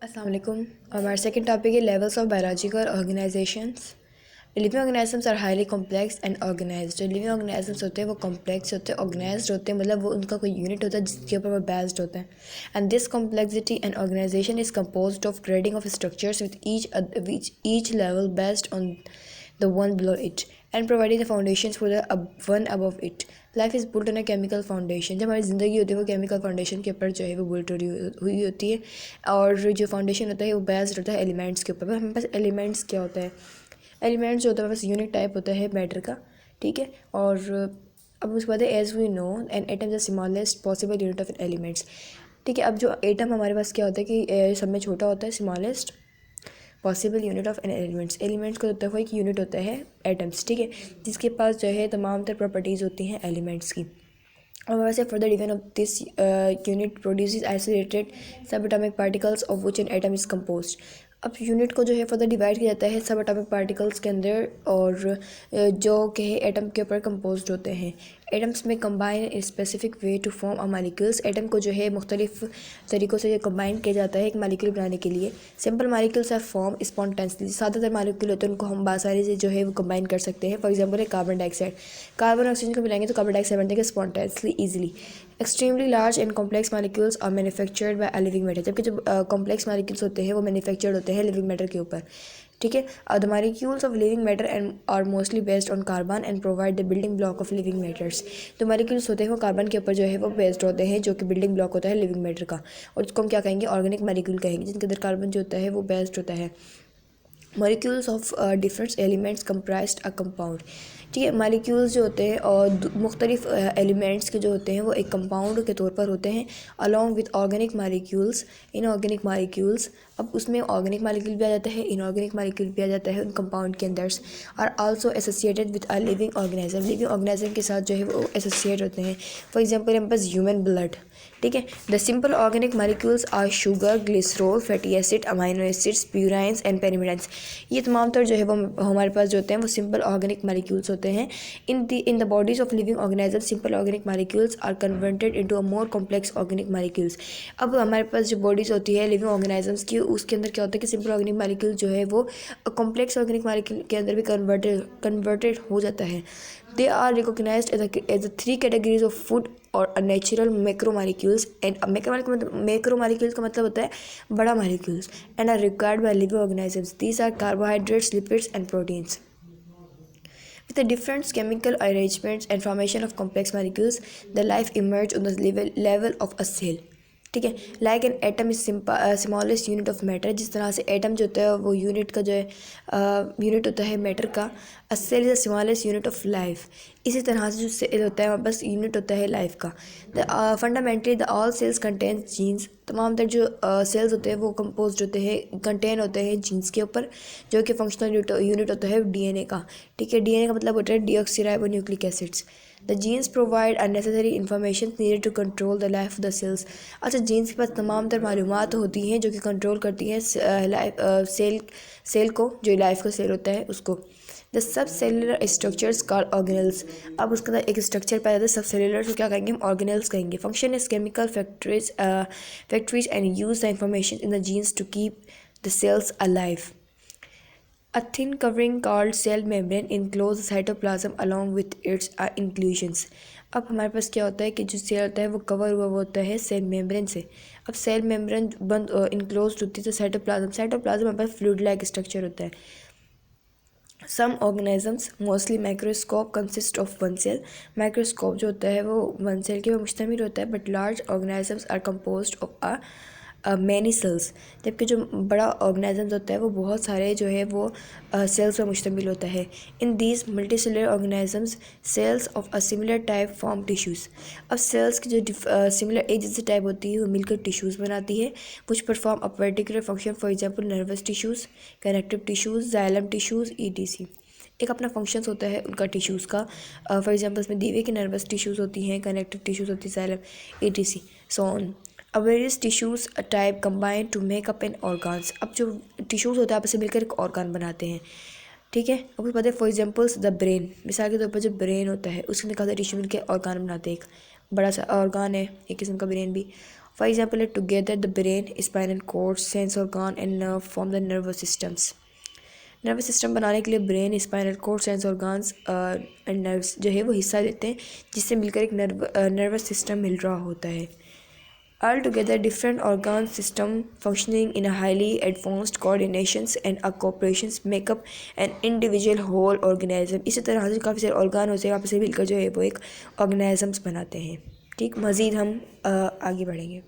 अस्सलाम वालेकुम। हमारा सेकंड टॉपिक है levels of biological organisations. Living organisms are highly complex and organised. जो लिविंग ऑर्गेनिजम्स होते हैं वो कॉम्प्लेक्स होते हैं, ऑर्गेनाइज्ड होते हैं, मतलब वो उनका कोई यूनिट होता है जिसके ऊपर वो बेस्ड होता है। And this complexity and organisation is composed of grading of structures with each level based on the one below it and providing the foundations for the one above it. Life is built on a chemical foundation. जब हमारी ज़िंदगी होती है वो chemical foundation के ऊपर जो है वो बिल्ट हुई होती है, और जो फाउंडेशन होता है वो बेस्ड होता है एलिमेंट्स के ऊपर। हमारे पास एलिमेंट्स क्या होता है? एलिमेंट्स जो होता है बस यूनिट टाइप होता है मैटर का, ठीक है। और अब उसके बाद as we know an atom the smallest possible unit of elements, ठीक है। अब जो एटम हमारे पास क्या होता है कि सब में छोटा होता है, smallest possible unit of elements. Elements का होता है एक यूनिट होता है एटम्स, ठीक है, जिसके पास जो है तमाम तर प्रॉपर्टीज़ होती हैं एलिमेंट्स की। और वैसे further division of this unit produces isolated subatomic particles of which an atom is composed. अब यूनिट को जो है फर्दर डिवाइड किया जाता है सब एटॉमिक पार्टिकल्स के अंदर, और जो कि एटम के ऊपर कंपोज्ड होते हैं। एटम्स में combine specific way to form a molecules. Atom को जो है मुख्तलिफ तरीक़ों से कंबाइन किया जाता है एक मालिक्यूल बनाने के लिए। Simple molecules are form spontaneously. ज़्यादातर मालिक्यूल होते हैं उनको हम बासानी से जो है वो कंबाइन कर सकते हैं। फॉर एग्जांपल है कार्बन डाइऑक्साइड। कार्बन ऑक्सीजन को मिलाएंगे तो कार्बन डाइऑक्साइड बन जाएगा spontaneously easily. Extremely large and complex molecules are manufactured by a living matter. जबकि जो कॉम्प्लेक्स मालिक्यूल्स होते हैं वो मैन्युफैक्चर्ड होते हैं लिविंग मैटर के ऊपर, ठीक है। The molecules of living matter and are mostly based on carbon and provide the building block of living matters. जो मालिक्यूल्स होते हैं वो कार्बन के ऊपर जो है वो बेस्ड होते हैं, जो कि बिल्डिंग ब्लॉक होता है लिविंग मैटर का, और इसको हम क्या कहेंगे? ऑर्गेनिक मालिक्यूल कहेंगे, जिनके अंदर कार्बन जो होता है वो बेस्ड होता है। Molecules of different elements comprised a compound, ठीक है। मालिक्यूल्स जो होते हैं और मुख्तलिफ एलिमेंट्स के जो होते हैं वो एक कंपाउंड के तौर पर होते हैं, along with organic molecules, inorganic molecules. अब उसमें ऑर्गेनिक मालिक्यूल भी आ जाता है, इनऑर्गेनिक मालिक्यूल भी आ जाता है उन कंपाउंड के अंदर। Are also associated with a living organism. Living organism के साथ जो है वो एसोसिएट होते हैं। फॉर एग्जांपल हमारे पास ह्यूमन ब्लड, ठीक है। The simple organic molecules are sugar, glycerol, fatty acid, amino acids, purines and pyrimidines. ये तमाम तर जो है वो हमारे पास जो होते हैं वो सिंपल ऑर्गेनिक मालिक्यूल्स होते हैं। In the bodies of living organism simple organic molecules are converted into a more complex organic molecules. अब हमारे पास जो बॉडीज होती है लिविंग ऑर्गेनिजम्स की, उसके अंदर क्या होता है कि सिंपल ऑर्गेनिक मालिक्यूल जो है वो कॉम्प्लेक्स ऑर्गेनिक मालिक्यूल के अंदर भी कन्वर्टेड हो जाता है। They are recognised as the three categories of food और नेचुरल मैक्रोमोलिक्यूल्स एंड मैक्रोमोलिक्यूल्स का मतलब होता है बड़ा molecules, and are required by living organisms. These are carbohydrates, lipids and proteins. With the different chemical arrangements and formation of complex molecules, the life emerged on the level of a cell, ठीक है। Like an atom is smallest unit of matter. जिस तरह से atom जो होता है वो unit का जो है यूनिट होता है मैटर का। A cell is the smallest unit of life. इसी तरह से जो सेल होता है वहाँ बस यूनिट होता है लाइफ का। The fundamentally the all cells contain genes. तमाम तर जो सेल्स होते हैं वो कंपोज होते हैं, कंटेन होते हैं जीन्स के ऊपर, जो कि फंक्शनल यूनिट होता है डीएनए का, ठीक है। डीएनए का मतलब होता है deoxyribonucleic acids. The genes provide unnecessary information needed to control the life of the cells. अच्छा, जीन्स के पास तमाम तर मालूमात होती हैं जो कि कंट्रोल करती हैं सेल को, जो लाइफ का सेल होता है उसको। The sub cellular structures called organelles. अब उसके अंदर एक स्ट्रक्चर पैदा होता है सब सेलुलर, तो क्या कहेंगे हम? ऑर्गेनल्स कहेंगे। Function is chemical factories and use the information in the genes to keep the cells alive. A thin covering called cell membrane encloses the cytoplasm along with its inclusions. अब हमारे पास क्या होता है कि जो सेल होता है वो कवर हुआ होता है सेल मेम्ब्रेन से। अब सेल मेम्ब्रेन बंद इनक्लोज होती है तो साइटोप्लाज्म हमारे पास फ्लूइड लाइक स्ट्रक्चर होता है। Some organisms mostly microscope consist of one cell. Microscope जो होता है वो वन सेल के मुश्तमिल होता है, but large organisms are composed of many cells. जबकि जो बड़ा ऑर्गेनिजम्स होता है वो बहुत सारे जो है वो सेल्स पर मुश्तमिल होता है। In these multi cellular organisms cells of a similar type form tissues. अब सेल्स की जो सिमिलर एक जैसी टाइप होती है वो मिलकर टिश्यूज़ बनाती है, which perform a particular function. For example nervous tissues, connective tissues, xylem tissues, etc. एक अपना फंक्शंस होता है उनका टिश्यूज़ का। फॉर एग्जाम्पल इसमें दी हुई कि नर्वस टिश्यूज़ होती हैं, कनेक्टिव टिश्यूज़ होती है, xylem, ETC, so on. Various tissues type combine to make up an organs. अब जो टिश्यूज़ होते हैं आपस में मिलकर एक ऑर्गान बनाते हैं, ठीक है। अब पता है फॉर एग्जाम्पल्स द ब्रेन, मिसाल के तौर पर जो ब्रेन होता है उसके अंदर टिश्यू मिलकर ऑर्गान बनाते हैं, एक बड़ा सा ऑर्गान है एक किस्म का ब्रेन भी। For example together the brain, spinal code, sense organ and nerve form the nervous systems. Nervous system बनाने के लिए brain, spinal code, sense organs and nerves जो है वो हिस्सा देते हैं, जिससे मिलकर एक नर्वस सिस्टम मिल रहा होता है। All together different organ system functioning in a highly advanced coordinations and a cooperations make up an individual whole organism. इसी तरह से काफ़ी सारे ऑर्गन होते हैं, आपस में मिलकर जो है वो एक ऑर्गेनिजम्स बनाते हैं। ठीक, मज़ीद हम आगे बढ़ेंगे।